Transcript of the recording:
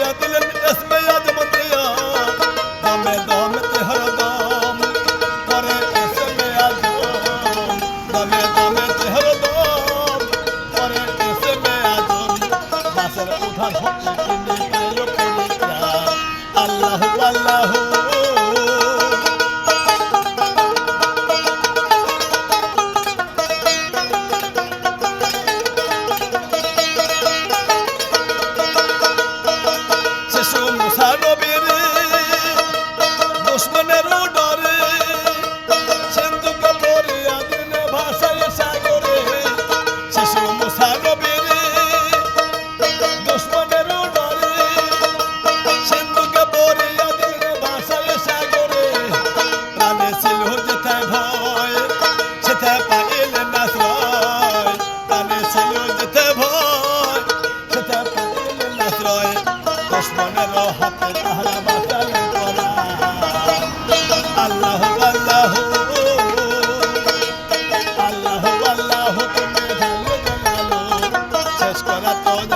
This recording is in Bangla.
দিয়া দিলেন ইসমে আজম দিয়া দমে দমেতে হরদম করে ইসমে আজম দমে দমেতে হরদম করে ইসমে আজম বাসের উঠান হতে তিনি পেল পরিত্রাণ আল্লাহু আল্লাহু মুসা নবীর দুশ্মনের ডরে সিন্ধুকে পরিয়া দিলে ভাষায় সাগরে শিশু মুসা নবীর দুশ্মনের ডরে সিন্ধুকে পরিয়া দিলে ভাষায় সাগরে প্রাণে ছিল যেথায় ভয় সেথায় পাইলেন আশ্রয় প্রাণে ছিল যেথায় ভয় সেথায় পাইলেন আশ্রয় দুশ্মনের হাতে তাহারা বাঁচালেন আল্লাহু আল্লাহু আল্লাহু আল্লাহু তুমি ভালো জানালো শেষ করা তো